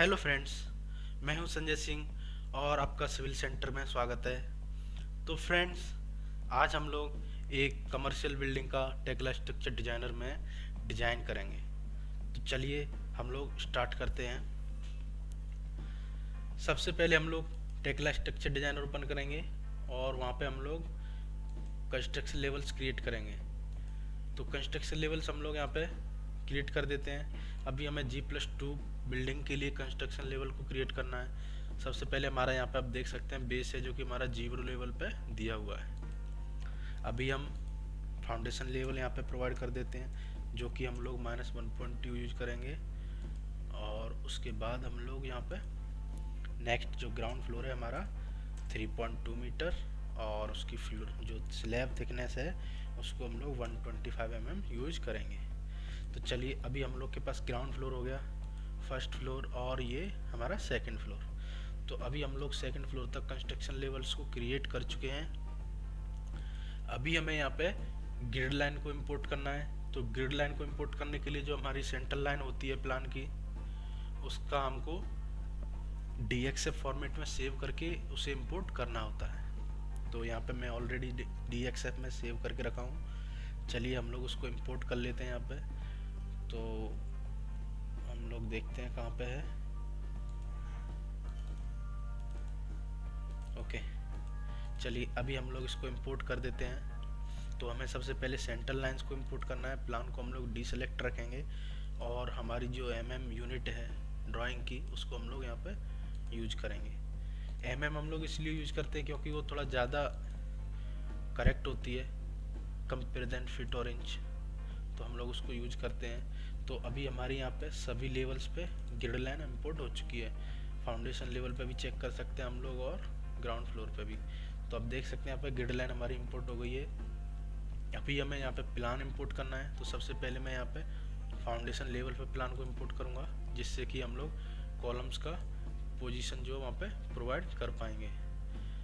Hello friends, मैं हूं संजय सिंह और आपका सिविल सेंटर में स्वागत है। तो फ्रेंड्स, आज हम लोग एक कमर्शियल बिल्डिंग का टेक्ला स्ट्रक्चर डिजाइनर में डिजाइन करेंगे। तो चलिए हम लोग स्टार्ट करते हैं। सबसे पहले हम लोग टेक्ला स्ट्रक्चर डिजाइनर ओपन करेंगे और वहाँ पे हम लोग कंस्ट्रक्शन लेवल्स क्रिएट करेंगे। तो कंस्ट्रक्शन लेवल्स हम लोग यहाँ पे क्रिएट कर देते हैं। अभी हमें G+2 बिल्डिंग के लिए कंस्ट्रक्शन लेवल को क्रिएट करना है। सबसे पहले हमारा यहाँ पे आप देख सकते हैं बेस है जो कि हमारा 0 लेवल पे दिया हुआ है। अभी हम फाउंडेशन लेवल यहाँ पे प्रोवाइड कर देते हैं जो कि हम लोग -1.2 यूज करेंगे। और उसके बाद हम लोग यहाँ पे नेक्स्ट जो ग्राउंड फ्लोर है हमारा 3.2 मीटर और उसकी फ्लोर जो स्लैब थिकनेस है उसको हम लोग 125 mm यूज करेंगे। तो चलिए अभी हम लोग के पास ग्राउंड फ्लोर हो गया, फर्स्ट फ्लोर और ये हमारा सेकंड फ्लोर। तो अभी हम लोग सेकंड फ्लोर तक कंस्ट्रक्शन लेवल्स को क्रिएट कर चुके हैं। अभी हमें यहाँ पे ग्रिड लाइन को इंपोर्ट करना है। तो ग्रिड लाइन को इंपोर्ट करने के लिए जो हमारी सेंट्रल लाइन होती है प्लान की, उसका हमको DXF फॉर्मेट में सेव करके उसे इंपोर्ट करना होता है। तो यहाँ पे मैं ऑलरेडी DXF में सेव करके रखा हूँ। चलिए हम लोग उसको इंपोर्ट कर लेते हैं यहाँ पे। तो हम लोग देखते हैं कहाँ पे है। ओके, चलिए अभी हम लोग इसको इंपोर्ट कर देते हैं। तो हमें सबसे पहले सेंट्रल लाइंस को इंपोर्ट करना है। प्लान को हम लोग डीसेलेक्ट रखेंगे और हमारी जो यूनिट है ड्राइंग की उसको हम लोग यहाँ पे यूज करेंगे। हम लोग इसलिए यूज करते हैं क्योंकि वो थोड़ा ज़्यादा करेक्ट होती है कंपेयर देन फीट और इंच, तो हम लोग उसको यूज करते हैं। तो अभी हमारे यहाँ पे सभी लेवल्स पे ग्रिड लाइन इंपोर्ट हो चुकी है। फाउंडेशन लेवल पे भी चेक कर सकते हैं हम लोग और ग्राउंड फ्लोर पे भी। तो अब देख सकते हैं यहाँ पे ग्रिड लाइन हमारी इंपोर्ट हो गई है। अभी हमें यहाँ पे प्लान इंपोर्ट करना है। तो सबसे पहले मैं यहाँ पे फाउंडेशन लेवल पे प्लान को इंपोर्ट करूँगा जिससे कि हम लोग कॉलम्स का पोजीशन जो वहाँ पे प्रोवाइड कर पाएंगे।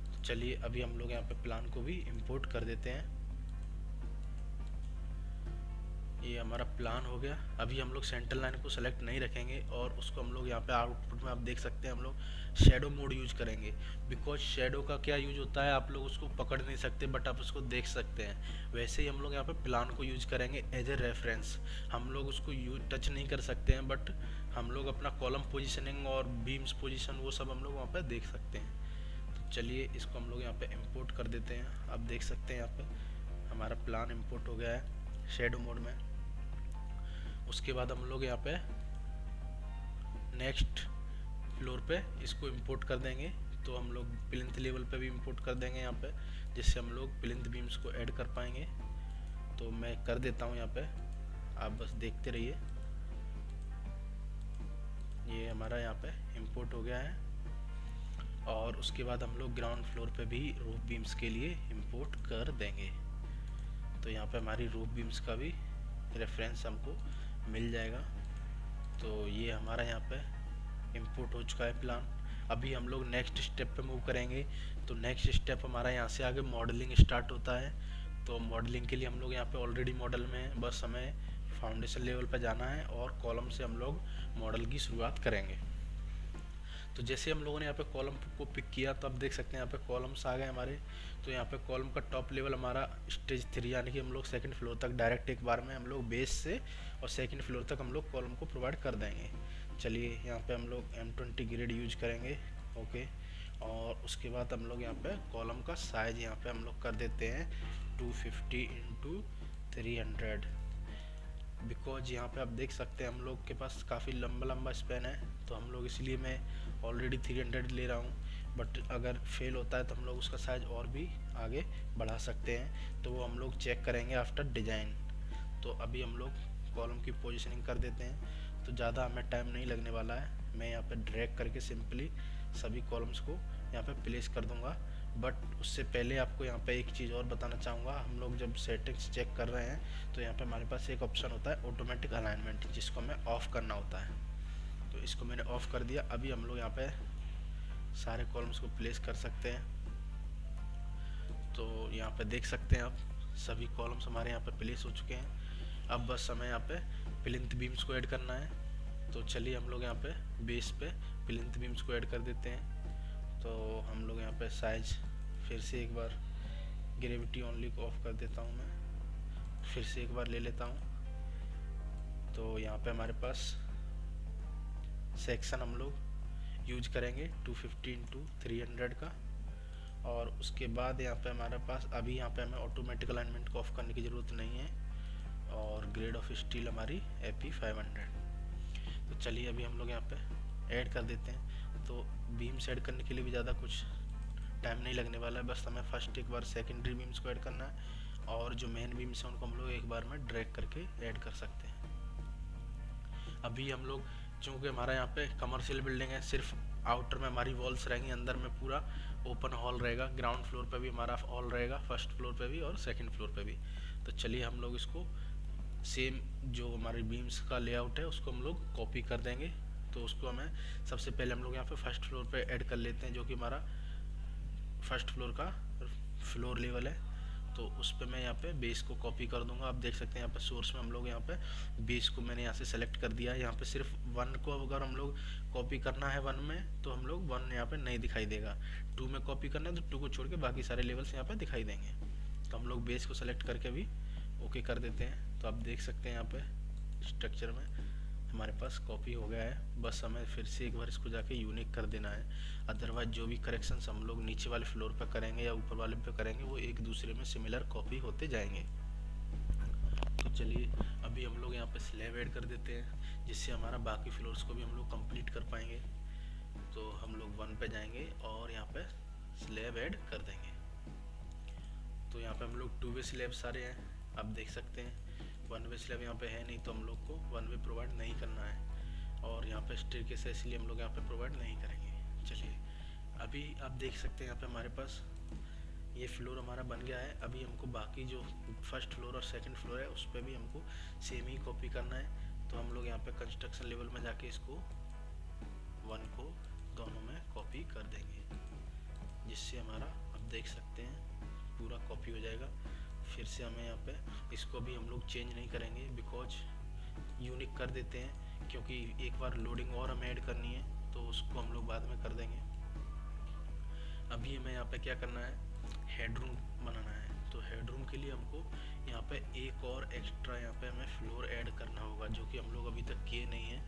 तो चलिए अभी हम लोग यहाँ पे प्लान को भी इंपोर्ट कर देते हैं। ये हमारा प्लान हो गया। अभी हम लोग सेंट्रल लाइन को सेलेक्ट नहीं रखेंगे और उसको हम लोग यहाँ पे आउटपुट में आप देख सकते हैं हम लोग शेडो मोड यूज करेंगे। बिकॉज शेडो का क्या यूज होता है आप लोग उसको पकड़ नहीं सकते बट आप उसको देख सकते हैं। वैसे ही हम लोग यहाँ पे प्लान को यूज करेंगे एज ए रेफरेंस। हम लोग उसको यूज टच नहीं कर सकते हैं बट हम लोग अपना कॉलम पोजिशनिंग और बीम्स पोजिशन वो सब हम लोग वहाँ पर देख सकते हैं। तो चलिए इसको हम लोग यहाँ पे इम्पोर्ट कर देते हैं। आप देख सकते हैं यहाँ पे हमारा प्लान इम्पोर्ट हो गया है शेडो मोड में। उसके बाद हम लोग यहाँ पे नेक्स्ट फ्लोर पे इसको इंपोर्ट कर देंगे। तो हम लोग प्लिंथ लेवल पे भी इंपोर्ट कर देंगे यहाँ पे, जिससे हम लोग प्लिंथ बीम्स को ऐड कर पाएंगे। तो मैं कर देता हूँ यहाँ पे, आप बस देखते रहिए। ये हमारा यहाँ पे इंपोर्ट हो गया है। और उसके बाद हम लोग ग्राउंड फ्लोर पे भी रूफ बीम्स के लिए इंपोर्ट कर देंगे। तो यहाँ पे हमारी रूफ बीम्स का भी रेफरेंस हमको मिल जाएगा। तो ये हमारा यहाँ पे इंपोर्ट हो चुका है प्लान। अभी हम लोग नेक्स्ट स्टेप पे मूव करेंगे। तो नेक्स्ट स्टेप हमारा यहाँ से आगे मॉडलिंग स्टार्ट होता है। तो मॉडलिंग के लिए हम लोग यहाँ पे ऑलरेडी मॉडल में हैं, बस हमें फाउंडेशन लेवल पे जाना है और कॉलम से हम लोग मॉडल की शुरुआत करेंगे। तो जैसे हम लोगों ने यहाँ पे कॉलम को पिक किया तो आप देख सकते हैं यहाँ पे कॉलम्स आ गए हमारे। तो यहाँ पे कॉलम का टॉप लेवल हमारा स्टेज 3 यानी कि हम लोग सेकंड फ्लोर तक डायरेक्ट एक बार में हम लोग बेस से और सेकंड फ्लोर तक हम लोग कॉलम को प्रोवाइड कर देंगे। चलिए यहाँ पे हम लोग M20 ग्रेड यूज करेंगे। ओके, और उसके बाद हम लोग यहाँ पे कॉलम का साइज यहाँ पे हम लोग कर देते हैं 250x300। बिकॉज यहाँ पे आप देख सकते हैं हम लोग के पास काफ़ी लंबा स्पैन है, तो हम लोग इसलिए मैं ऑलरेडी 300 ले रहा हूँ। बट अगर फेल होता है तो हम लोग उसका साइज और भी आगे बढ़ा सकते हैं। तो वो हम लोग चेक करेंगे आफ्टर डिज़ाइन। तो अभी हम लोग कॉलम की पोजीशनिंग कर देते हैं। तो ज़्यादा हमें टाइम नहीं लगने वाला है। मैं यहाँ पे ड्रैग करके सिंपली सभी कॉलम्स को यहाँ पे प्लेस कर दूँगा। बट उससे पहले आपको यहाँ पे एक चीज़ और बताना चाहूँगा। हम लोग जब सेटिंग्स चेक कर रहे हैं तो यहाँ पे हमारे पास एक ऑप्शन होता है ऑटोमेटिक अलाइनमेंट, जिसको हमें ऑफ़ करना होता है। तो इसको मैंने ऑफ़ कर दिया। अभी हम लोग यहाँ पे सारे कॉलम्स को प्लेस कर सकते हैं। तो यहाँ पे देख सकते हैं आप सभी कॉलम्स हमारे यहाँ पे प्लेस हो चुके हैं। अब बस हमें यहाँ पे प्लिंथ बीम्स को ऐड करना है। तो चलिए हम लोग यहाँ पे बेस पे प्लिंथ बीम्स को ऐड कर देते हैं। तो हम लोग यहाँ पे साइज फिर से एक बार ग्रेविटी ओनली को ऑफ कर देता हूँ, मैं फिर से एक बार ले लेता हूँ। तो यहाँ पे हमारे पास सेक्शन हम लोग यूज करेंगे 250x300 का, और उसके बाद यहाँ पे हमारे पास अभी यहाँ पे हमें ऑटोमेटिक अलाइनमेंट को ऑफ करने की ज़रूरत नहीं है, और ग्रेड ऑफ स्टील हमारी AP500। तो चलिए अभी हम लोग यहाँ पे ऐड कर देते हैं। तो बीम्स ऐड करने के लिए भी ज़्यादा कुछ टाइम नहीं लगने वाला है, बस हमें फर्स्ट एक बार सेकेंडरी बीम्स को ऐड करना है, और जो मेन बीम्स हैं उनको हम लोग एक बार में ड्रैग करके ऐड कर सकते हैं। अभी हम लोग चूँकि हमारा यहाँ पे कमर्शियल बिल्डिंग है, सिर्फ आउटर में हमारी वॉल्स रहेंगी, अंदर में पूरा ओपन हॉल रहेगा। ग्राउंड फ्लोर पे भी हमारा हॉल रहेगा, फर्स्ट फ्लोर पे भी और सेकंड फ्लोर पे भी। तो चलिए हम लोग इसको सेम जो हमारी बीम्स का लेआउट है उसको हम लोग कॉपी कर देंगे। तो उसको हमें सबसे पहले हम लोग यहाँ पे फर्स्ट फ्लोर पे ऐड कर लेते हैं, जो कि हमारा फर्स्ट फ्लोर का फ्लोर लेवल है। तो उस पर मैं यहाँ पे बेस को कॉपी कर दूंगा। आप देख सकते हैं यहाँ पे सोर्स में हम लोग यहाँ पे बेस को मैंने यहाँ से सेलेक्ट कर दिया है। यहाँ पे सिर्फ 1 को अगर हम लोग कॉपी करना है 1 में, तो हम लोग 1 यहाँ पे नहीं दिखाई देगा। 2 में कॉपी करना है तो 2 को छोड़ के बाकी सारे लेवल्स यहाँ पे दिखाई देंगे। तो हम लोग बेस को सेलेक्ट करके भी ओके कर देते हैं। तो आप देख सकते हैं यहाँ पे स्ट्रक्चर में हमारे पास कॉपी हो गया है। बस हमें फिर से एक बार इसको जाके यूनिक कर देना है, अदरवाइज जो भी करेक्शंस हम लोग नीचे वाले फ्लोर पर करेंगे या ऊपर वाले पे करेंगे वो एक दूसरे में सिमिलर कॉपी होते जाएंगे। तो चलिए अभी हम लोग यहाँ पे स्लैब ऐड कर देते हैं, जिससे हमारा बाकी फ्लोर्स को भी हम लोग कंप्लीट कर पाएंगे। तो हम लोग 1 पे जाएंगे और यहाँ पे स्लैब ऐड कर देंगे। तो यहाँ पे हम लोग 2 वे स्लैब सारे हैं, आप देख सकते हैं। 1 वे स्लैब यहाँ पे है नहीं, तो हम लोग को 1 वे प्रोवाइड नहीं करना है, और यहाँ पे स्टेयरकेस है इसलिए हम लोग यहाँ पे प्रोवाइड नहीं करेंगे। चलिए अभी आप देख सकते हैं यहाँ पे हमारे पास ये फ्लोर हमारा बन गया है। अभी हमको बाकी जो फर्स्ट फ्लोर और सेकंड फ्लोर है उस पर भी हमको सेम ही कॉपी करना है। तो हम लोग यहाँ पे कंस्ट्रक्शन लेवल में जाके इसको 1 को दोनों में कॉपी कर देंगे, जिससे हमारा आप देख सकते हैं पूरा कॉपी हो जाएगा। फिर से हमें यहाँ पे इसको भी हम लोग चेंज नहीं करेंगे, बिकॉज यूनिक कर देते हैं, क्योंकि एक बार लोडिंग और हमें ऐड करनी है तो उसको हम लोग बाद में कर देंगे। अभी हमें यहाँ पे क्या करना है, हेडरूम बनाना है। तो हेडरूम के लिए हमको यहाँ पे एक और एक्स्ट्रा यहाँ पे हमें फ्लोर ऐड करना होगा, जो कि हम लोग अभी तक किए नहीं है।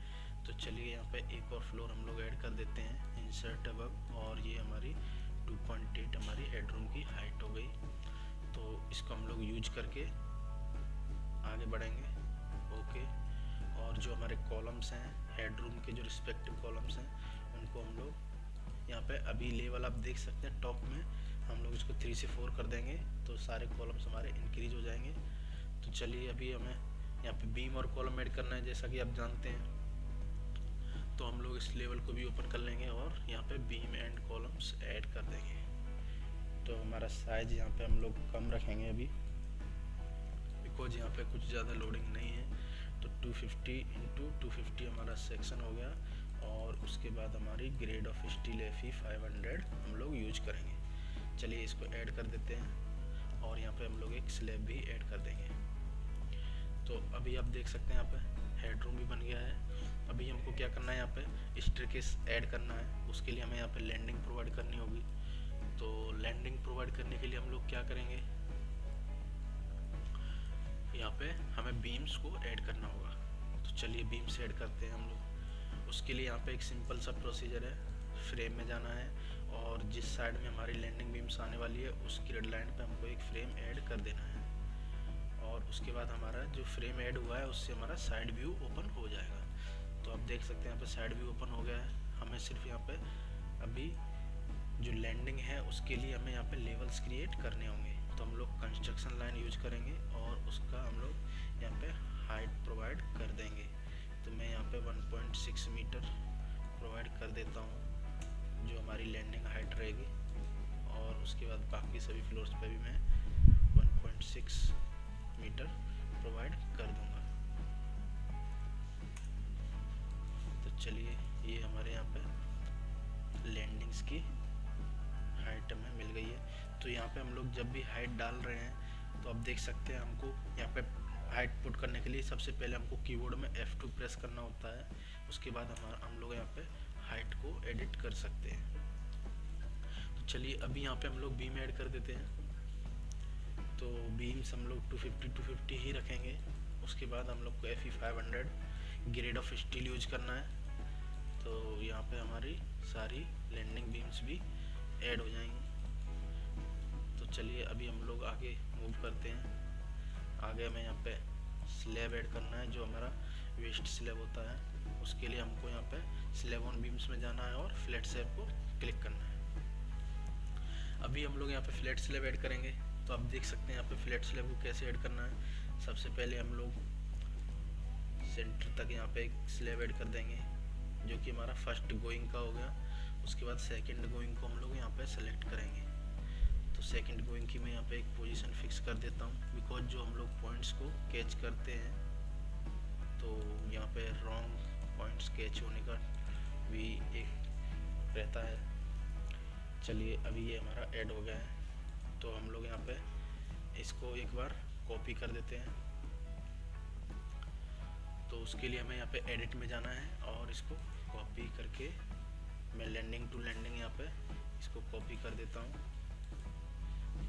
तो चलिए यहाँ पे एक और फ्लोर हम लोग ऐड कर देते हैं, इंसर्ट अबव, और ये हमारी 2.8 हमारी हेडरूम की हाइट हो गई। तो इसको हम लोग यूज करके आगे बढ़ेंगे। ओके, और जो हमारे कॉलम्स हैं हेडरूम के, जो रिस्पेक्टिव कॉलम्स हैं, उनको हम लोग यहाँ पे अभी लेवल आप देख सकते हैं टॉप में, हम लोग इसको 3 से 4 कर देंगे, तो सारे कॉलम्स हमारे इंक्रीज हो जाएंगे। तो चलिए अभी हमें यहाँ पे बीम और कॉलम ऐड करना है, जैसा कि आप जानते हैं। तो हम लोग इस लेवल को भी ओपन कर लेंगे और यहाँ पे बीम एंड कॉलम्स ऐड कर देंगे। तो हमारा साइज यहाँ पे हम लोग कम रखेंगे अभी, बिकॉज यहाँ पे कुछ ज़्यादा लोडिंग नहीं है। तो 250x250 हमारा सेक्शन हो गया, और उसके बाद हमारी ग्रेड ऑफ स्टील Fe500 हम लोग यूज करेंगे। चलिए इसको ऐड कर देते हैं, और यहाँ पे हम लोग एक स्लैब भी ऐड कर देंगे। तो अभी आप देख सकते हैं यहाँ पे हेडरूम भी बन गया है। अभी हमको क्या करना है, यहाँ पे स्टेयरकेस ऐड करना है। उसके लिए हमें यहाँ पे लैंडिंग प्रोवाइड करनी होगी। तो लैंडिंग प्रोवाइड करने के लिए हम लोग क्या करेंगे, यहाँ पे हमें बीम्स को ऐड करना होगा। तो चलिए बीम्स ऐड करते हैं हम लोग। उसके लिए यहाँ पे एक सिंपल सा प्रोसीजर है, फ्रेम में जाना है, और जिस साइड में हमारी लैंडिंग बीम्स आने वाली है उस ग्रिड लाइन पे हमको एक फ्रेम ऐड कर देना है, और उसके बाद हमारा जो फ्रेम ऐड हुआ है उससे हमारा साइड व्यू ओपन हो जाएगा। तो आप देख सकते हैं यहाँ पे साइड व्यू ओपन हो गया है। हमें सिर्फ यहाँ पे अभी जो लैंडिंग है उसके लिए हमें यहाँ पे लेवल्स क्रिएट करने होंगे। तो हम लोग कंस्ट्रक्शन लाइन यूज करेंगे, और उसका हम लोग यहाँ पे हाइट प्रोवाइड कर देंगे। तो मैं यहाँ पे 1.6 मीटर प्रोवाइड कर देता हूँ, जो हमारी लैंडिंग हाइट रहेगी, और उसके बाद बाकी सभी फ्लोर्स पे भी मैं 1.6 मीटर प्रोवाइड कर दूँगा। तो चलिए ये हमारे यहाँ पे लैंडिंग्स की हाइट हमें मिल गई है। तो यहाँ पे हम लोग जब भी हाइट डाल रहे हैं तो आप देख सकते हैं हमको यहाँ पे हाइट पुट करने के लिए सबसे पहले हमको कीबोर्ड में F2 प्रेस करना होता है, उसके बाद हम लोग यहाँ पे हाइट को एडिट कर सकते हैं। तो चलिए अभी यहाँ पे हम लोग बीम ऐड कर देते हैं। तो बीम्स हम लोग 250 ही रखेंगे। उसके बाद हम लोग को FE 500 grade of steel use करना है। तो यहाँ पे हमारी सारी लैंडिंग बीम्स भी ऐड हो जाएंगी। तो चलिए अभी हम लोग आगे मूव करते हैं। आगे हमें यहाँ पे स्लैब ऐड करना है, जो हमारा वेस्ट स्लैब होता है। उसके लिए हमको यहाँ पे स्लैब ऑन बीम्स में जाना है और फ्लैट स्लैब को क्लिक करना है। अभी हम लोग यहाँ पे फ्लैट स्लैब ऐड करेंगे। तो आप देख सकते हैं यहाँ पे फ्लैट स्लैब को कैसे ऐड करना है। सबसे पहले हम लोग सेंटर तक यहाँ पे एक स्लैब ऐड कर देंगे, जो कि हमारा फर्स्ट गोइंग का हो गया। उसके बाद सेकंड गोइंग को हम लोग यहाँ पे सेलेक्ट करेंगे। तो सेकंड गोइंग की मैं यहाँ पे एक पोजीशन फिक्स कर देता हूँ, बिकॉज जो हम लोग पॉइंट्स को कैच करते हैं तो यहाँ पे रॉन्ग पॉइंट्स कैच होने का भी एक रहता है। चलिए अभी ये हमारा ऐड हो गया है। तो हम लोग यहाँ पे इसको एक बार कॉपी कर देते हैं। तो उसके लिए हमें यहाँ पे एडिट में जाना है और इसको कॉपी करके मैं लैंडिंग टू लैंडिंग यहाँ पे इसको कॉपी कर देता हूँ।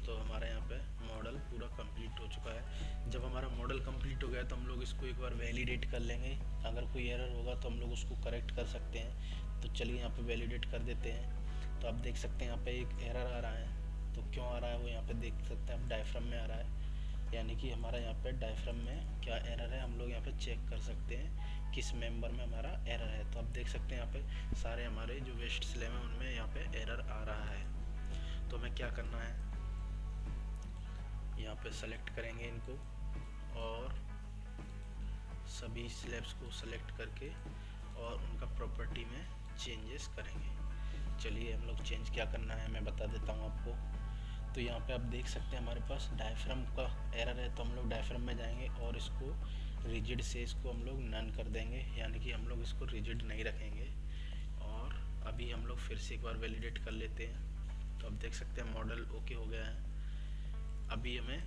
तो हमारा यहाँ पे मॉडल पूरा कंप्लीट हो चुका है। जब हमारा मॉडल कंप्लीट हो गया तो हम लोग इसको एक बार वैलिडेट कर लेंगे। अगर कोई एरर होगा तो हम लोग उसको करेक्ट कर सकते हैं। तो चलिए यहाँ पे वैलिडेट कर देते हैं। तो आप देख सकते हैं यहाँ पे एक एरर आ रहा है। तो क्यों आ रहा है वो यहाँ पे देख सकते हैं आप, डायफ्राम में आ रहा है। यानी कि हमारा यहाँ पे डायफ्राम में क्या एरर है हम लोग यहाँ पे चेक कर सकते हैं किस मेंबर में हमारा एरर है। तो आप देख सकते हैं यहाँ पे सारे हमारे जो वेस्ट स्लैब है उनमें यहाँ पे एरर आ रहा है। तो हमें क्या करना है, यहाँ पे सेलेक्ट करेंगे इनको और सभी स्लैब्स को सेलेक्ट करके और उनका प्रॉपर्टी में चेंजेस करेंगे। चलिए हम लोग चेंज क्या करना है मैं बता देता हूँ आपको। तो यहाँ पे आप देख सकते हैं हमारे पास डायफ्राम का एरर है। तो हम लोग डायफ्राम में जाएंगे और इसको रिजिड से इसको हम लोग नन कर देंगे, यानी कि हम लोग इसको रिजिड नहीं रखेंगे। और अभी हम लोग फिर से एक बार वैलिडेट कर लेते हैं। तो आप देख सकते हैं मॉडल ओके हो गया है। अभी हमें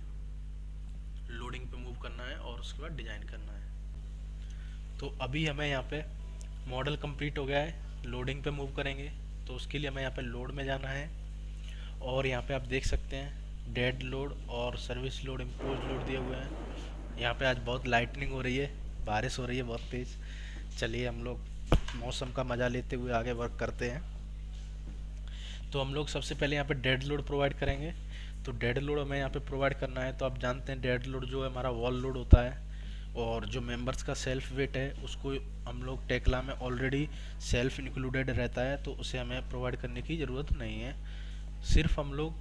लोडिंग पे मूव करना है और उसके बाद डिज़ाइन करना है। तो अभी हमें यहाँ पे मॉडल कंप्लीट हो गया है, लोडिंग पे मूव करेंगे। तो उसके लिए हमें यहाँ पे लोड में जाना है और यहाँ पे आप देख सकते हैं डेड लोड और सर्विस लोड, इम्पोज लोड दिए हुए हैं। यहाँ पे आज बहुत लाइटनिंग हो रही है, बारिश हो रही है बहुत तेज़। चलिए हम लोग मौसम का मज़ा लेते हुए आगे वर्क करते हैं। तो हम लोग सबसे पहले यहाँ पे डेड लोड प्रोवाइड करेंगे। तो डेड लोड हमें यहाँ पे प्रोवाइड करना है। तो आप जानते हैं डेड लोड जो है हमारा वॉल लोड होता है, और जो मेंबर्स का सेल्फ वेट है उसको हम लोग टेक्ला में ऑलरेडी सेल्फ इंक्लूडेड रहता है, तो उसे हमें प्रोवाइड करने की ज़रूरत नहीं है। सिर्फ हम लोग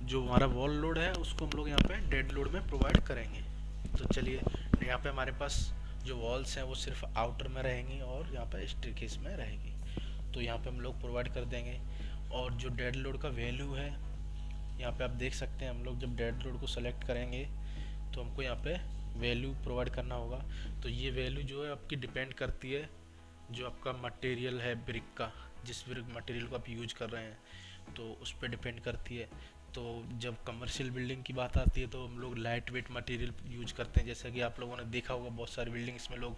जो हमारा वॉल लोड है उसको हम लोग यहाँ पे डेड लोड में प्रोवाइड करेंगे। तो चलिए यहाँ पे हमारे पास जो वॉल्स हैं वो सिर्फ आउटर में रहेंगी और यहाँ पे स्टेयरकेस में रहेगी। तो यहाँ पे हम लोग प्रोवाइड कर देंगे। और जो डेड लोड का वैल्यू है यहाँ पे आप देख सकते हैं, हम लोग जब डेड लोड को सेलेक्ट करेंगे तो हमको यहाँ पे वैल्यू प्रोवाइड करना होगा। तो ये वैल्यू जो है आपकी डिपेंड करती है जो आपका मटेरियल है ब्रिक का, जिस ब्रिक मटेरियल को आप यूज कर रहे हैं तो उस पर डिपेंड करती है। तो जब कमर्शियल बिल्डिंग की बात आती है तो हम लोग लाइट वेट मटेरियल यूज करते हैं। जैसा कि आप लोगों ने देखा होगा बहुत सारी बिल्डिंग्स में लोग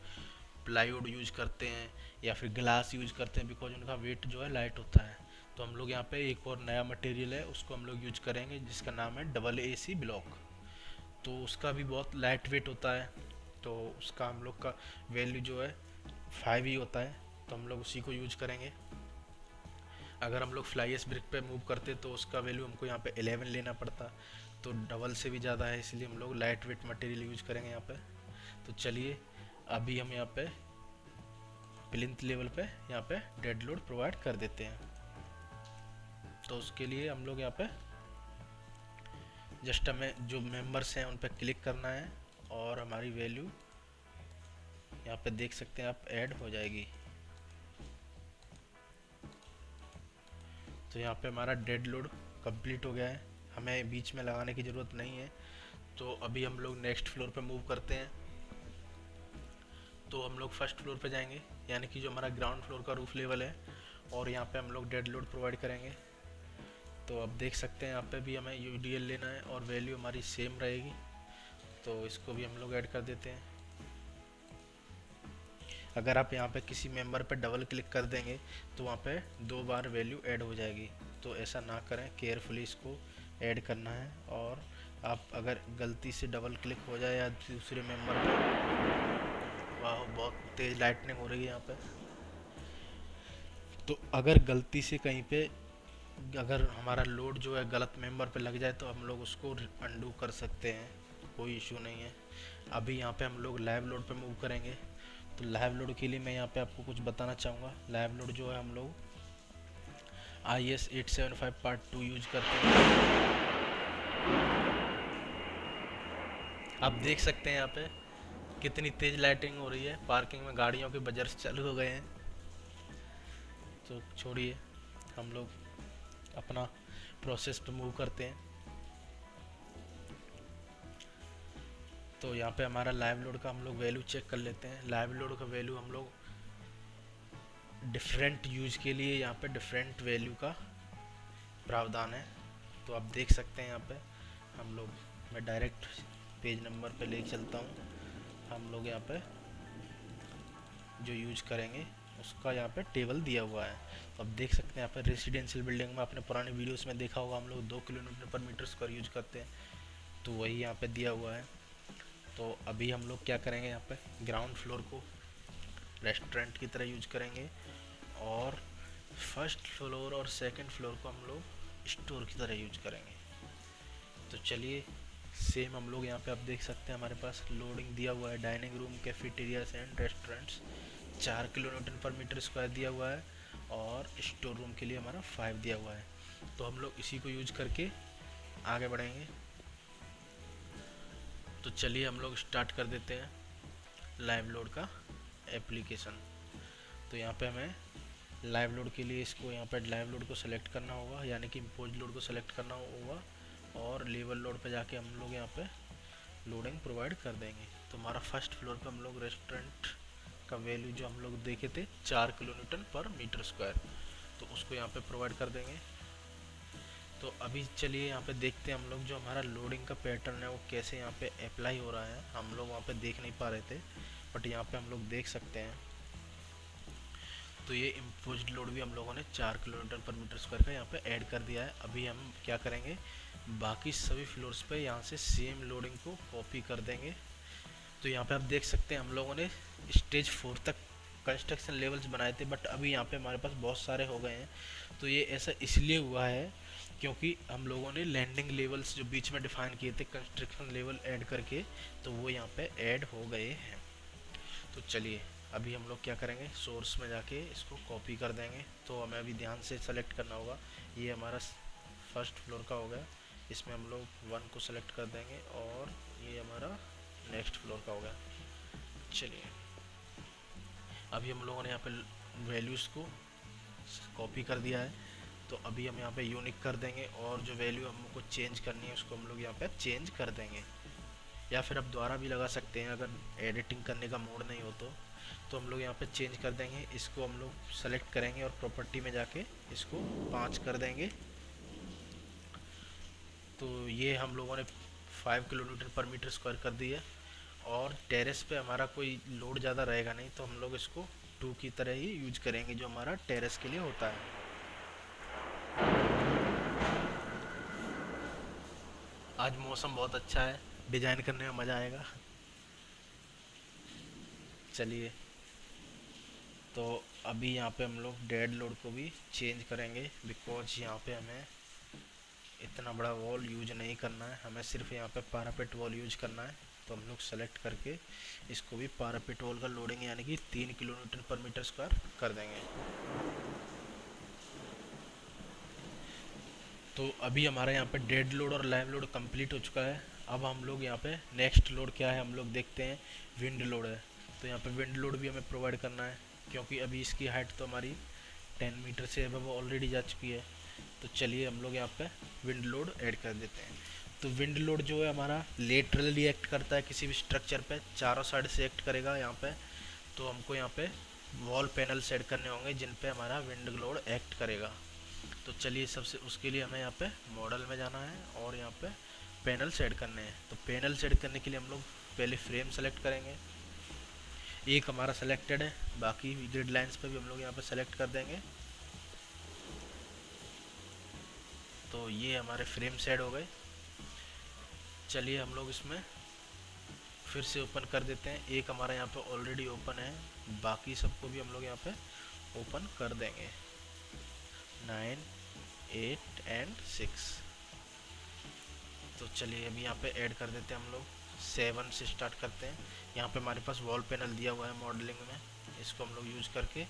प्लाईवुड यूज करते हैं या फिर ग्लास यूज करते हैं, बिकॉज उनका वेट जो है लाइट होता है। तो हम लोग यहाँ पे एक और नया मटेरियल है उसको हम लोग यूज करेंगे जिसका नाम है AAC ब्लॉक। तो उसका भी बहुत लाइट वेट होता है, तो उसका हम लोग का वैल्यू जो है 5 ही होता है। तो हम लोग उसी को यूज करेंगे। अगर हम लोग फ्लाईएस ब्रिक पे मूव करते तो उसका वैल्यू हमको यहाँ पे 11 लेना पड़ता, तो डबल से भी ज़्यादा है, इसलिए हम लोग लाइट वेट मटेरियल यूज करेंगे यहाँ पे। तो चलिए अभी हम यहाँ पे प्लिंथ लेवल पे यहाँ पे डेड लोड प्रोवाइड कर देते हैं। तो उसके लिए हम लोग यहाँ पे जस्ट हमें जो मेंबर्स हैं उन पर क्लिक करना है और हमारी वैल्यू यहाँ पे देख सकते हैं आप ऐड हो जाएगी। तो यहाँ पे हमारा डेड लोड कंप्लीट हो गया है, हमें बीच में लगाने की ज़रूरत नहीं है। तो अभी हम लोग नेक्स्ट फ्लोर पे मूव करते हैं। तो हम लोग फर्स्ट फ्लोर पे जाएंगे, यानी कि जो हमारा ग्राउंड फ्लोर का रूफ लेवल है, और यहाँ पे हम लोग डेड लोड प्रोवाइड करेंगे। तो आप देख सकते हैं यहाँ पे भी हमें UDL लेना है और वैल्यू हमारी सेम रहेगी। तो इसको भी हम लोग ऐड कर देते हैं। अगर आप यहाँ पे किसी मेंबर पे डबल क्लिक कर देंगे तो वहाँ पे 2 बार वैल्यू ऐड हो जाएगी, तो ऐसा ना करें, केयरफुली इसको ऐड करना है। और आप अगर गलती से डबल क्लिक हो जाए या दूसरे मेंबर पे, वाह बहुत तेज़ लाइटनिंग हो रही है यहाँ पे, तो अगर गलती से कहीं पे अगर हमारा लोड जो है गलत मेंबर पे लग जाए तो हम लोग उसको अंडू कर सकते हैं, कोई इशू नहीं है। अभी यहाँ पे हम लोग लाइव लोड पे मूव करेंगे। तो लाइव लोड के लिए मैं यहाँ पे आपको कुछ बताना चाहूँगा। लाइव लोड जो है हम लोग IS875 पार्ट 2 यूज करते हैं। आप देख सकते हैं यहाँ पे कितनी तेज़ लाइटिंग हो रही है, पार्किंग में गाड़ियों के बजर्स चालू हो गए हैं। तो छोड़िए, हम लोग अपना प्रोसेस पे मूव करते हैं। तो यहाँ पे हमारा लाइव लोड का हम लोग वैल्यू चेक कर लेते हैं। लाइव लोड का वैल्यू हम लोग डिफरेंट यूज के लिए यहाँ पे डिफरेंट वैल्यू का प्रावधान है। तो आप देख सकते हैं यहाँ पे हम लोग, मैं डायरेक्ट पेज नंबर पे ले चलता हूँ। हम लोग यहाँ पे जो यूज करेंगे उसका यहाँ पे टेबल दिया हुआ है। तो आप देख सकते हैं यहाँ पे रेजिडेंशियल बिल्डिंग में आपने पुराने वीडियोस में देखा होगा हम लोग 2 किलोमीटर पर मीटर स्क्वायर यूज करते हैं, तो वही यहाँ पे दिया हुआ है। तो अभी हम लोग क्या करेंगे, यहाँ पे ग्राउंड फ्लोर को रेस्टोरेंट की तरह यूज करेंगे और फर्स्ट फ्लोर और सेकंड फ्लोर को हम लोग स्टोर की तरह यूज करेंगे। तो चलिए सेम हम लोग यहाँ पे आप देख सकते हैं हमारे पास लोडिंग दिया हुआ है, dining room, cafeterias and restaurants 4 kilometre पर मीटर स्क्वायर दिया हुआ है और स्टोर रूम के लिए हमारा 5 दिया हुआ है। तो हम लोग इसी को यूज करके आगे बढ़ेंगे। तो चलिए हम लोग स्टार्ट कर देते हैं लाइव लोड का एप्लीकेशन। तो यहाँ पे हमें लाइव लोड के लिए इसको यहाँ पे लाइव लोड को सेलेक्ट करना होगा, यानी कि इम्पोज लोड को सेलेक्ट करना होगा और लेवल लोड पे जाके हम लोग यहाँ पे लोडिंग प्रोवाइड कर देंगे। तो हमारा फर्स्ट फ्लोर पे हम लोग रेस्टोरेंट का वैल्यू जो हम लोग देखे थे 4 किलोमीटर पर मीटर स्क्वायर, तो उसको यहाँ पे प्रोवाइड कर देंगे। तो अभी चलिए यहाँ पे देखते हैं हम लोग जो हमारा लोडिंग का पैटर्न है वो कैसे यहाँ पे अप्लाई हो रहा है। हम लोग वहाँ पे देख नहीं पा रहे थे बट यहाँ पे हम लोग देख सकते हैं। तो ये इम्पोज्ड लोड भी हम लोगों ने 4 किलोमीटर पर मीटर स्क्वायर का यहाँ पे ऐड कर दिया है। अभी हम क्या करेंगे, बाकी सभी फ्लोर्स पे यहाँ से सेम लोडिंग को कॉपी कर देंगे। तो यहाँ पे आप देख सकते हैं हम लोगों ने स्टेज 4 तक कंस्ट्रक्शन लेवल्स बनाए थे बट अभी यहाँ पे हमारे पास बहुत सारे हो गए हैं। तो ये ऐसा इसलिए हुआ है क्योंकि हम लोगों ने लैंडिंग लेवल्स जो बीच में डिफाइन किए थे कंस्ट्रक्शन लेवल ऐड करके, तो वो यहाँ पे ऐड हो गए हैं। तो चलिए अभी हम लोग क्या करेंगे, सोर्स में जाके इसको कॉपी कर देंगे। तो हमें अभी ध्यान से सेलेक्ट करना होगा। ये हमारा फर्स्ट फ्लोर का हो गया, इसमें हम लोग 1 को सेलेक्ट कर देंगे और ये हमारा नेक्स्ट फ्लोर का हो गया। चलिए अभी हम लोगों ने यहाँ पे वैल्यूज़ को कॉपी कर दिया है। तो अभी हम यहाँ पे यूनिक कर देंगे और जो वैल्यू हमको चेंज करनी है उसको हम लोग यहाँ पे चेंज कर देंगे, या फिर आप दोबारा भी लगा सकते हैं अगर एडिटिंग करने का मोड नहीं हो तो हम लोग यहाँ पे चेंज कर देंगे। इसको हम लोग सेलेक्ट करेंगे और प्रॉपर्टी में जाके इसको 5 कर देंगे। तो ये हम लोगों ने 5 किलोमीटर पर मीटर स्क्वायर कर दी है और टेरेस पे हमारा कोई लोड ज़्यादा रहेगा नहीं, तो हम लोग इसको 2 की तरह ही यूज करेंगे जो हमारा टेरेस के लिए होता है। आज मौसम बहुत अच्छा है, डिज़ाइन करने में मज़ा आएगा। चलिए तो अभी यहाँ पे हम लोग डेड लोड को भी चेंज करेंगे बिकॉज यहाँ पे हमें इतना बड़ा वॉल यूज नहीं करना है, हमें सिर्फ यहाँ पे पैरापेट वॉल यूज करना है। तो हम लोग सेलेक्ट करके इसको भी पैरापेट वॉल का लोडिंग यानी कि 3 किलोमीटर पर मीटर स्क्वायर कर देंगे। तो अभी हमारा यहाँ पे डेड लोड और लाइव लोड कंप्लीट हो चुका है। अब हम लोग यहाँ पे नेक्स्ट लोड क्या है हम लोग देखते हैं, विंड लोड है। तो यहाँ पे विंड लोड भी हमें प्रोवाइड करना है क्योंकि अभी इसकी हाइट तो हमारी 10 मीटर से अब वो ऑलरेडी जा चुकी है। तो चलिए हम लोग यहाँ पे विंड लोड ऐड कर देते हैं। तो विंड लोड जो है हमारा लेटरली एक्ट करता है किसी भी स्ट्रक्चर पे, चारों साइड से एक्ट करेगा यहाँ पे। तो हमको यहाँ पे वॉल पैनल सेट करने होंगे जिन पे हमारा विंड लोड एक्ट करेगा। तो चलिए सबसे उसके लिए हमें यहाँ पे मॉडल में जाना है और यहाँ पे पैनल्स ऐड करने हैं। तो पैनल्स ऐड करने के लिए हम लोग पहले फ्रेम सेलेक्ट करेंगे, एक हमारा सेलेक्टेड है, बाकी ग्रिड लाइंस पे भी हम लोग यहाँ पे सेलेक्ट कर देंगे। तो ये हमारे फ्रेम ऐड हो गए। चलिए हम लोग इसमें फिर से ओपन कर देते हैं, एक हमारा यहाँ पे ऑलरेडी ओपन है, बाकी सबको भी हम लोग यहाँ पे ओपन कर देंगे, 9, 8 एंड 6। तो चलिए अभी यहाँ पे ऐड कर देते हैं हम लोग, 7 से स्टार्ट करते हैं। यहाँ पे हमारे पास वॉल पैनल दिया हुआ है मॉडलिंग में, इसको हम लोग यूज करके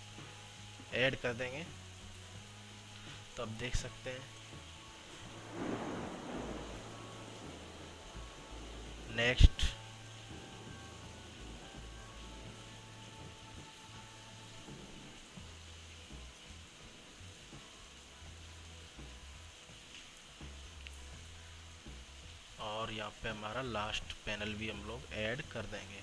ऐड कर देंगे। तो अब देख सकते हैं, नेक्स्ट, और यहाँ पे हमारा लास्ट पैनल भी हम लोग ऐड कर देंगे।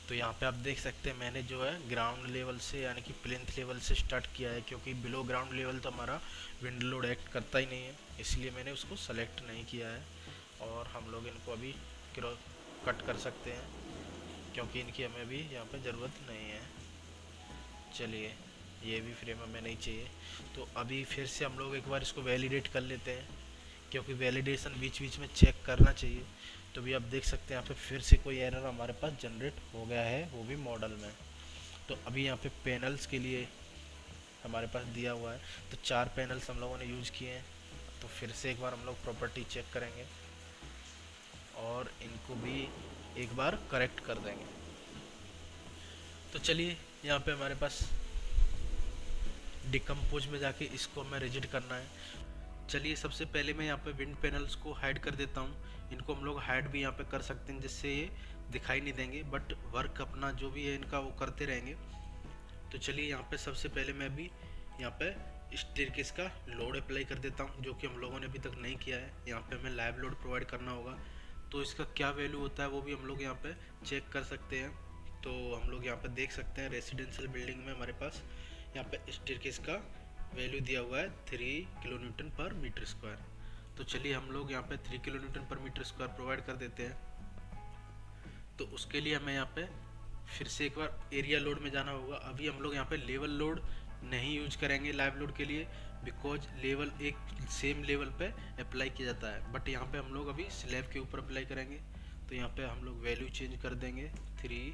तो यहाँ पे आप देख सकते हैं मैंने जो है ग्राउंड लेवल से यानी कि प्लिंथ लेवल से स्टार्ट किया है, क्योंकि बिलो ग्राउंड लेवल तो हमारा विंड लोड एक्ट करता ही नहीं है, इसलिए मैंने उसको सेलेक्ट नहीं किया है। और हम लोग इनको अभी कट कर सकते हैं, क्योंकि इनकी हमें भी यहाँ पे ज़रूरत नहीं है। चलिए ये भी फ्रेम हमें नहीं चाहिए। तो अभी फिर से हम लोग एक बार इसको वैलिडेट कर लेते हैं, क्योंकि वैलिडेशन बीच बीच में चेक करना चाहिए। तो भी आप देख सकते हैं यहाँ पे फिर से कोई एरर हमारे पास जनरेट हो गया है, वो भी मॉडल में। तो अभी यहाँ पे पैनल्स के लिए हमारे पास दिया हुआ है, तो 4 पैनल्स हम लोगों ने यूज़ किए हैं। तो फिर से एक बार हम लोग प्रॉपर्टी चेक करेंगे और इनको भी एक बार करेक्ट कर देंगे। तो चलिए यहाँ पे हमारे पास डिकम्पोज में जाके इसको हमें रिजिड करना है। चलिए सबसे पहले मैं यहाँ पे विंड पैनल्स को हाइड कर देता हूँ। इनको हम लोग हाइड भी यहाँ पे कर सकते हैं, जिससे ये दिखाई नहीं देंगे, बट वर्क अपना जो भी है इनका वो करते रहेंगे। तो चलिए यहाँ पे सबसे पहले मैं भी यहाँ पे स्टेयरकेस का लोड अप्लाई कर देता हूँ, जो कि हम लोगों ने अभी तक नहीं किया है। यहाँ पे हमें लाइव लोड प्रोवाइड करना होगा, तो इसका क्या वैल्यू होता है वो भी हम लोग यहाँ पे चेक कर सकते हैं। तो हम लोग यहाँ पे देख सकते हैं रेसिडेंशियल बिल्डिंग में हमारे पास यहाँ पे स्टेयरकेस का वैल्यू दिया हुआ है 3 किलो न्यूटन पर मीटर स्क्वायर। तो चलिए हम लोग यहाँ पे 3 किलो न्यूटन पर मीटर स्क्वायर प्रोवाइड कर देते हैं। तो उसके लिए हमें यहाँ पे फिर से एक बार एरिया लोड में जाना होगा। अभी हम लोग यहाँ पे लेवल लोड नहीं यूज करेंगे लाइव लोड के लिए, बिकॉज लेवल एक सेम लेवल पे अप्लाई किया जाता है, बट यहाँ पे हम लोग अभी स्लैब के ऊपर अप्लाई करेंगे। तो यहाँ पे हम लोग वैल्यू चेंज कर देंगे 3,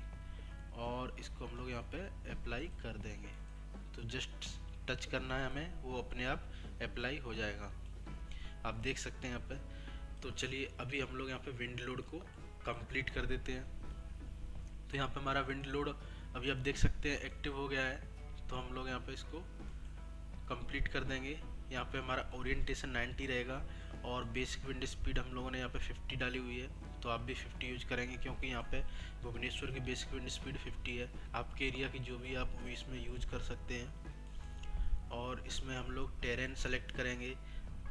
और इसको हम लोग यहाँ पे अप्लाई कर देंगे। तो जस्ट टच करना है हमें, वो अपने आप अप्लाई हो जाएगा, आप देख सकते हैं यहाँ पे। तो चलिए अभी हम लोग यहाँ पे विंड लोड को कंप्लीट कर देते हैं। तो यहाँ पे हमारा विंड लोड अभी आप देख सकते हैं एक्टिव हो गया है। तो हम लोग यहाँ पे इसको कंप्लीट कर देंगे। यहाँ पे हमारा ओरिएंटेशन 90 रहेगा, और बेसिक विंड स्पीड हम लोगों ने यहाँ पे 50 डाली हुई है। तो आप भी 50 यूज करेंगे, क्योंकि यहाँ पे भुवनेश्वर की बेसिक विंड स्पीड 50 है। आपके एरिया की जो भी आप इसमें यूज कर सकते हैं। और इसमें हम लोग टेरेन सेलेक्ट करेंगे।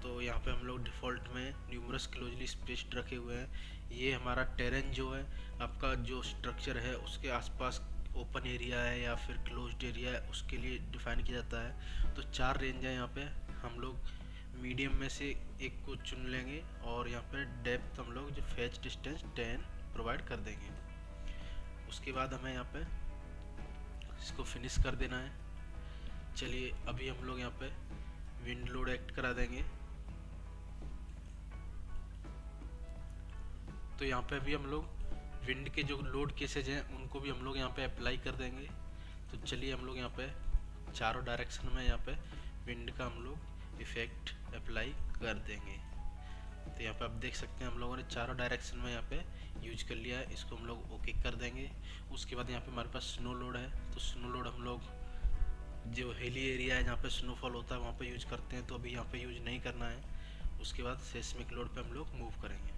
तो यहाँ पे हम लोग डिफ़ॉल्ट में न्यूमरस क्लोजली स्पेस्ड रखे हुए हैं। ये हमारा टेरेन जो है आपका जो स्ट्रक्चर है उसके आसपास ओपन एरिया है या फिर क्लोज्ड एरिया है, उसके लिए डिफाइन किया जाता है। तो 4 रेंज है यहाँ पे, हम लोग मीडियम में से एक को चुन लेंगे, और यहाँ पे डेप्थ हम लोग जो फैच डिस्टेंस 10 प्रोवाइड कर देंगे। उसके बाद हमें यहाँ पे इसको फिनिश कर देना है। चलिए अभी हम लोग यहाँ पे विंड लोड एक्ट करा देंगे। तो यहाँ पे भी हम लोग विंड के जो लोड केसेज हैं उनको भी हम लोग यहाँ पे अप्लाई कर देंगे। तो चलिए हम लोग यहाँ पे चारों डायरेक्शन में यहाँ पे विंड का हम लोग इफेक्ट अप्लाई कर देंगे। तो यहाँ पे आप देख सकते हैं हम लोगों ने चारों डायरेक्शन में यहाँ पे यूज कर लिया है। इसको हम लोग ओके कर देंगे। उसके बाद यहाँ पे हमारे पास स्नो लोड है, तो स्नो लोड हम लोग जो हिली एरिया है जहाँ पे स्नोफॉल होता है वहाँ पे यूज करते हैं, तो अभी यहाँ पे यूज नहीं करना है। उसके बाद सेस्मिक लोड पे हम लोग मूव करेंगे।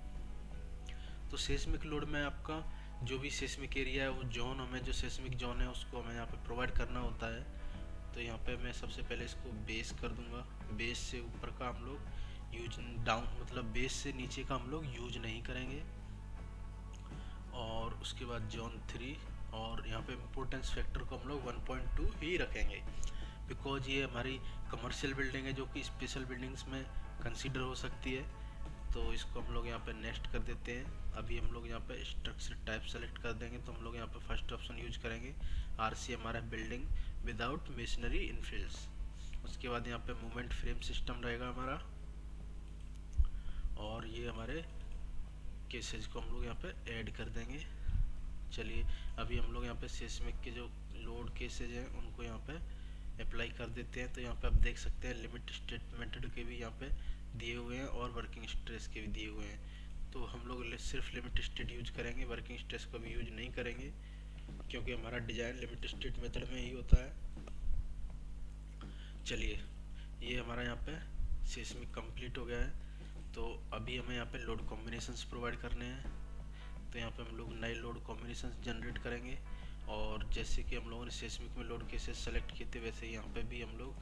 तो सेस्मिक लोड में आपका जो भी सेस्मिक एरिया है वो जोन, हमें जो सेस्मिक जोन है उसको हमें यहाँ पे प्रोवाइड करना होता है। तो यहाँ पे मैं सबसे पहले इसको बेस कर दूंगा। बेस से ऊपर का हम लोग यूज डाउन मतलब बेस से नीचे का हम लोग यूज नहीं करेंगे। और उसके बाद जोन 3, और यहाँ पे इम्पोर्टेंस फैक्टर को हम लोग 1.2 ही रखेंगे, बिकॉज ये हमारी कमर्शियल बिल्डिंग है जो कि स्पेशल बिल्डिंग्स में कंसीडर हो सकती है। तो तो इसको हम लोग यहाँ पे नेक्स्ट कर देते हैं। अभी हम लोग यहाँ पे स्ट्रक्चर टाइप सेलेक्ट कर देंगे, तो हम लोग यहाँ पे फर्स्ट ऑप्शन यूज करेंगे आरसी, हमारा बिल्डिंग विदाउट मेशनरी इनफिल्स। उसके बाद यहाँ पे मूवमेंट फ्रेम सिस्टम रहेगा हमारा, और ये हमारे केसेज को हम लोग यहाँ पे ऐड कर देंगे। चलिए अभी हम लोग यहाँ पे सेस्मिक के जो लोड केसेज हैं उनको यहाँ पे अप्लाई कर देते हैं। तो यहाँ पे आप देख सकते हैं लिमिट स्टेट मेथड के भी यहाँ पे दिए हुए हैं और वर्किंग स्ट्रेस के भी दिए हुए हैं। तो हम लोग सिर्फ लिमिट स्टेट यूज करेंगे, वर्किंग स्ट्रेस को भी यूज नहीं करेंगे, क्योंकि हमारा डिजाइन लिमिट स्टेट मेथड में ही होता है। चलिए ये हमारा यहाँ पे सेस्मिक कंप्लीट हो गया है। तो अभी हमें यहाँ पे लोड कॉम्बिनेशंस प्रोवाइड करने हैं। तो यहाँ पे हम लोग नए लोड कॉम्बिनेशंस जनरेट करेंगे, और जैसे कि हम लोगों ने सेस्मिक में लोड केसेस सेलेक्ट किए थे, वैसे ही यहाँ पे भी हम लोग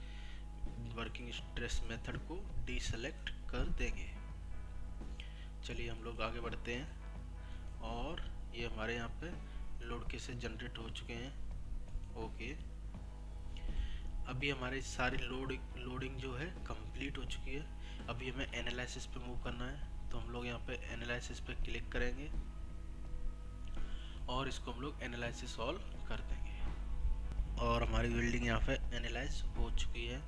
वर्किंग स्ट्रेस मेथड को डीसेलेक्ट कर देंगे। चलिए हम लोग आगे बढ़ते हैं, और ये हमारे यहाँ पे लोड केसेस जनरेट हो चुके हैं। ओके, अभी हमारे सारी लोडिंग जो है कंप्लीट हो चुकी है। अभी हमें एनालिसिस पे मूव करना है, तो हम लोग यहाँ पे एनालिसिस पे क्लिक करेंगे और इसको हम लोग एनालिसिस सॉल्व कर देंगे, और हमारी बिल्डिंग यहाँ पे एनालाइज हो चुकी है।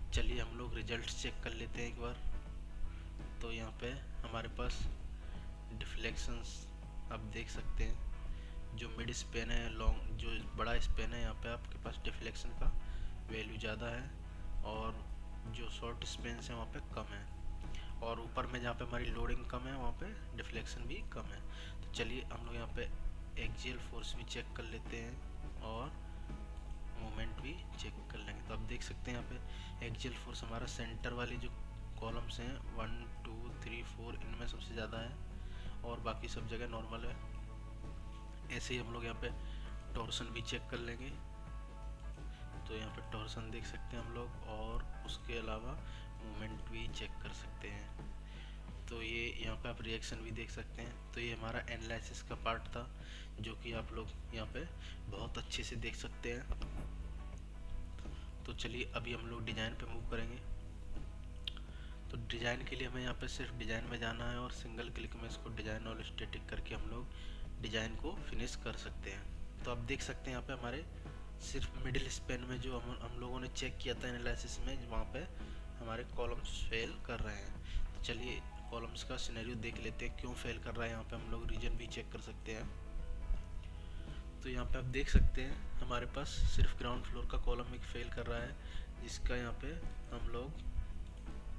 चलिए हम लोग रिजल्ट चेक कर लेते हैं एक बार। तो यहाँ पे हमारे पास डिफ्लेक्शंस आप देख सकते हैं, जो मिड स्पेन है, लॉन्ग जो बड़ा स्पेन है, यहाँ पे आपके पास डिफ्लेक्शन का वैल्यू ज़्यादा है, और जो शॉर्ट स्पेन है वहाँ पे कम है, और ऊपर में जहाँ पे हमारी लोडिंग कम है वहाँ पे डिफ्लेक्शन भी कम है। तो चलिए हम लोग यहाँ पे एक्सियल फोर्स भी चेक कर लेते हैं और मोमेंट भी चेक कर लेंगे। तो आप देख सकते हैं यहाँ पे एक्सियल फोर्स हमारा सेंटर वाली जो कॉलम्स हैं 1 2 3 4 इनमें सबसे ज़्यादा है, और बाकी सब जगह नॉर्मल है। ऐसे ही हम लोग यहाँ पे टॉर्सन भी चेक कर लेंगे। तो यहाँ पे टॉर्सन देख सकते हैं हम लोग, और उसके अलावा मूवमेंट भी चेक कर सकते हैं। तो ये यहाँ पे आप रिएक्शन भी देख सकते हैं। तो ये हमारा एनालिसिस का पार्ट था, जो कि आप लोग यहाँ पे बहुत अच्छे से देख सकते हैं। तो चलिए अभी हम लोग डिज़ाइन पे मूव करेंगे। तो डिज़ाइन के लिए हमें यहाँ पे सिर्फ डिज़ाइन में जाना है, और सिंगल क्लिक में इसको डिज़ाइन और स्टैटिक करके हम लोग डिज़ाइन को फिनिश कर सकते हैं। तो आप देख सकते हैं यहाँ पे हमारे सिर्फ मिडिल स्पेन में जो हम लोगों ने चेक किया था एनालिसिस में, वहाँ पे हमारे कॉलम्स फेल कर रहे हैं। तो चलिए कॉलम्स का सिनेरियो देख लेते हैं क्यों फेल कर रहा है। यहाँ पे हम लोग रीजन भी चेक कर सकते हैं। तो यहाँ पे आप देख सकते हैं हमारे पास सिर्फ ग्राउंड फ्लोर का कॉलम एक फेल कर रहा है, जिसका यहाँ पे हम लोग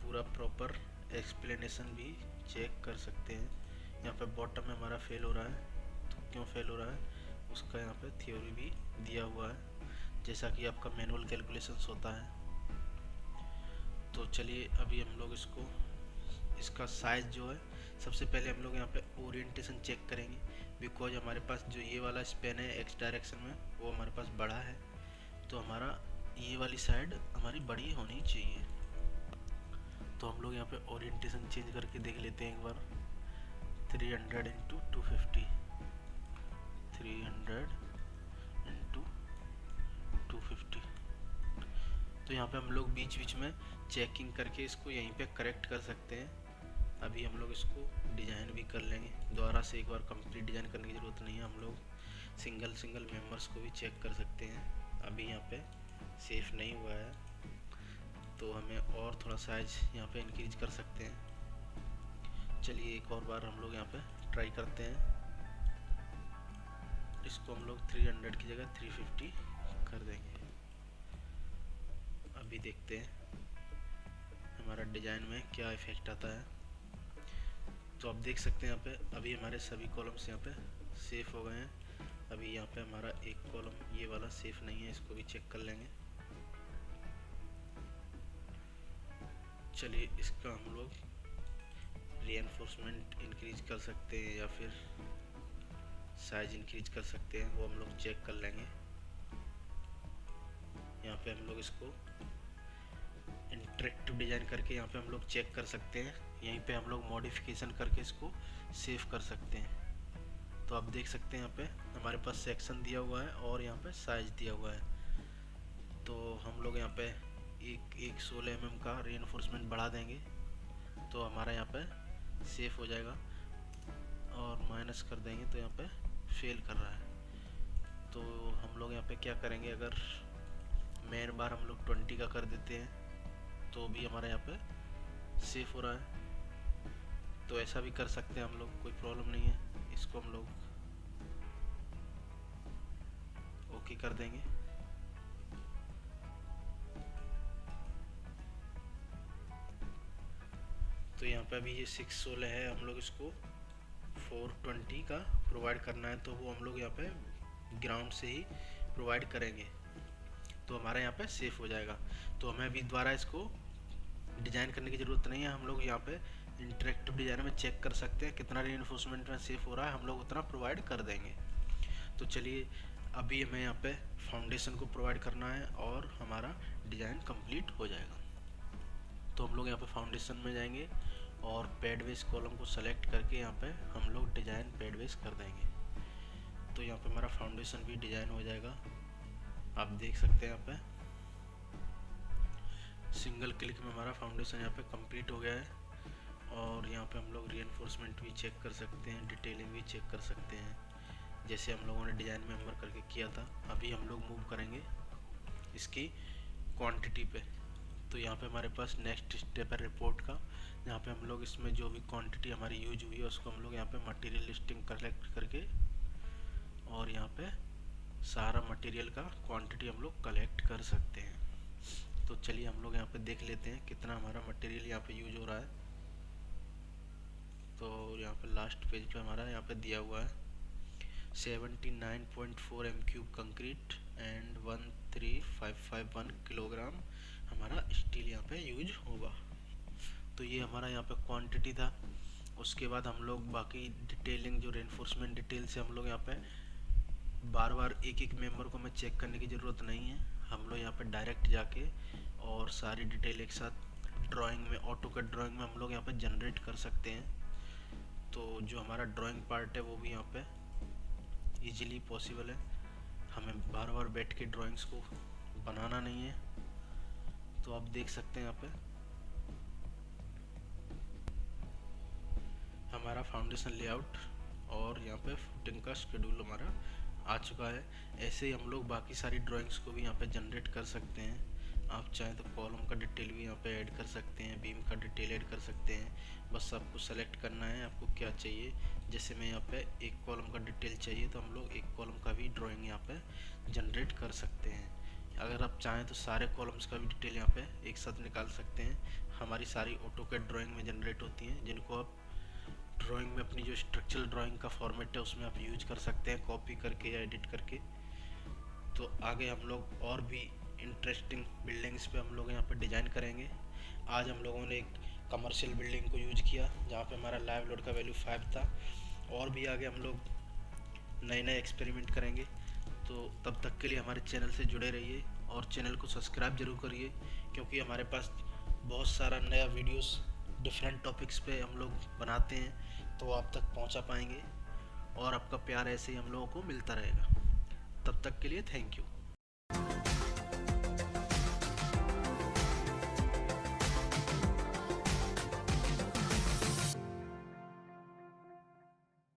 पूरा प्रॉपर एक्सप्लेनेशन भी चेक कर सकते हैं। यहाँ पे बॉटम में हमारा फेल हो रहा है, तो क्यों फेल हो रहा है उसका यहाँ पे थ्योरी भी दिया हुआ है, जैसा कि आपका मैनुअल कैलकुलेशंस होता है। तो चलिए अभी हम लोग इसका साइज़ जो है, सबसे पहले हम लोग यहाँ पे ओरिएंटेशन चेक करेंगे, बिकॉज हमारे पास जो ये वाला स्पेन है एक्स डायरेक्शन में वो हमारे पास बड़ा है, तो हमारा ये वाली साइड हमारी बड़ी होनी चाहिए। तो हम लोग यहाँ पे ओरिएंटेशन चेंज करके देख लेते हैं एक बार। 300 इंटू 250, 300 इंटू 250। तो यहाँ पे हम लोग बीच बीच में चेकिंग करके इसको यहीं पे करेक्ट कर सकते हैं। अभी हम लोग इसको डिज़ाइन भी कर लेंगे, दोबारा से एक बार कंप्लीट डिज़ाइन करने की ज़रूरत नहीं है। हम लोग सिंगल मेंबर्स को भी चेक कर सकते हैं। अभी यहाँ पे सेफ नहीं हुआ है, तो हमें और थोड़ा साइज यहाँ पे इंक्रीज कर सकते हैं। चलिए एक और बार हम लोग यहाँ पे ट्राई करते हैं। इसको हम लोग 300 की जगह 350 कर देंगे। अभी देखते हैं हमारा डिज़ाइन में क्या इफ़ेक्ट आता है। तो आप देख सकते हैं यहाँ पे अभी हमारे सभी कॉलम्स यहाँ पे सेफ हो गए हैं। अभी यहाँ पे हमारा एक कॉलम ये वाला सेफ नहीं है, इसको भी चेक कर लेंगे। चलिए इसका हम लोग रीएनफोर्समेंट इंक्रीज कर सकते हैं या फिर साइज इंक्रीज कर सकते हैं, वो हम लोग चेक कर लेंगे। यहाँ पे हम लोग इसको इंटरेक्टिव डिज़ाइन करके यहाँ पे हम लोग चेक कर सकते हैं। यहीं पे हम लोग मॉडिफिकेशन करके इसको सेव कर सकते हैं। तो आप देख सकते हैं यहाँ पे हमारे पास सेक्शन दिया हुआ है और यहाँ पे साइज दिया हुआ है। तो हम लोग यहाँ पे एक 16 mm का रीइंफोर्समेंट बढ़ा देंगे, तो हमारा यहाँ पे सेफ हो जाएगा, और माइनस कर देंगे तो यहाँ पे फेल कर रहा है। तो हम लोग यहाँ पे क्या करेंगे, अगर मेन बार हम लोग 20 का कर देते हैं तो भी हमारा यहाँ पे सेफ हो रहा है। तो ऐसा भी कर सकते हैं हम लोग, कोई प्रॉब्लम नहीं है। इसको हम लोग ओके कर देंगे। तो यहाँ पे अभी ये 616 है, हम लोग इसको 420 का प्रोवाइड करना है, तो वो हम लोग यहाँ पे ग्राउंड से ही प्रोवाइड करेंगे, तो हमारा यहाँ पे सेफ हो जाएगा। तो हमें अभी दोबारा इसको डिज़ाइन करने की ज़रूरत नहीं है। हम लोग यहाँ पे इंटरेक्टिव डिज़ाइन में चेक कर सकते हैं कितना रीइंफोर्समेंट में सेफ हो रहा है, हम लोग उतना प्रोवाइड कर देंगे। तो चलिए अभी हमें यहाँ पे फाउंडेशन को प्रोवाइड करना है और हमारा डिज़ाइन कंप्लीट हो जाएगा। तो हम लोग यहाँ पे फाउंडेशन में जाएंगे और पैडवेस कॉलम को सेलेक्ट करके यहाँ पे हम लोग डिज़ाइन पैडवेस कर देंगे। तो यहाँ पे हमारा फाउंडेशन भी डिज़ाइन हो जाएगा, आप देख सकते हैं यहाँ पे सिंगल क्लिक में हमारा फाउंडेशन यहाँ पे कंप्लीट हो गया है। और यहाँ पे हम लोग रीइंफोर्समेंट भी चेक कर सकते हैं, डिटेलिंग भी चेक कर सकते हैं, जैसे हम लोगों ने डिज़ाइन मेंबर करके किया था। अभी हम लोग मूव करेंगे इसकी क्वांटिटी पे। तो यहाँ पे हमारे पास नेक्स्ट स्टेप है रिपोर्ट का, जहाँ पे हम लोग इसमें जो भी क्वांटिटी हमारी यूज हुई है उसको हम लोग यहाँ पे मटेरियल लिस्टिंग कलेक्ट करके और यहाँ पे सारा मटेरियल का क्वांटिटी हम लोग कलेक्ट कर सकते हैं। तो चलिए हम लोग यहाँ पे देख लेते हैं कितना हमारा मटेरियल यहाँ पे यूज हो रहा है। तो यहाँ पे लास्ट पेज पे हमारा यहाँ पे दिया हुआ है 79.4 m³ कंक्रीट एंड 13551 किलोग्राम हमारा स्टील यहाँ पे यूज होगा। तो ये हमारा यहाँ पे क्वांटिटी था। उसके बाद हम लोग बाकी डिटेलिंग जो रेनफोर्समेंट डिटेल से हम लोग यहाँ पे बार बार एक एक मेंबर को हमें चेक करने की ज़रूरत नहीं है। हम लोग यहाँ पे डायरेक्ट जाके और सारी डिटेल एक साथ ड्राइंग में, ऑटोकैड ड्राइंग में हम लोग यहाँ पे जनरेट कर सकते हैं। तो जो हमारा ड्राइंग पार्ट है वो भी यहाँ पे इजीली पॉसिबल है, हमें बार बार बैठ के ड्राइंग्स को बनाना नहीं है। तो आप देख सकते हैं यहाँ पे हमारा फाउंडेशन लेआउट और यहाँ पे फुटिंग का शेड्यूल हमारा आ चुका है। ऐसे ही हम लोग बाकी सारी ड्राइंग्स को भी यहाँ पे जनरेट कर सकते हैं। आप चाहें तो कॉलम का डिटेल भी यहाँ पे ऐड कर सकते हैं, बीम का डिटेल ऐड कर सकते हैं। बस आपको सेलेक्ट करना है आपको क्या चाहिए। जैसे मैं यहाँ पे एक कॉलम का डिटेल चाहिए तो हम लोग एक कॉलम का भी ड्राइंग यहाँ पे जनरेट कर सकते हैं। अगर आप चाहें तो सारे कॉलम्स का भी डिटेल यहाँ पे एक साथ निकाल सकते हैं। हमारी सारी ऑटोकैड ड्राइंग में जनरेट होती हैं, जिनको आप ड्राइंग में अपनी जो स्ट्रक्चरल ड्राइंग का फॉर्मेट है उसमें आप यूज कर सकते हैं, कॉपी करके या एडिट करके। तो आगे हम लोग और भी इंटरेस्टिंग बिल्डिंग्स पे हम लोग यहाँ पे डिज़ाइन करेंगे। आज हम लोगों ने एक कमर्शियल बिल्डिंग को यूज किया जहाँ पे हमारा लाइव लोड का वैल्यू 5 था, और भी आगे हम लोग नए नए एक्सपेरिमेंट करेंगे। तो तब तक के लिए हमारे चैनल से जुड़े रहिए और चैनल को सब्सक्राइब जरूर करिए, क्योंकि हमारे पास बहुत सारा नया वीडियोस डिफरेंट टॉपिक्स पे हम लोग बनाते हैं, तो आप तक पहुंचा पाएंगे और आपका प्यार ऐसे ही हम लोगों को मिलता रहेगा। तब तक के लिए थैंक यू।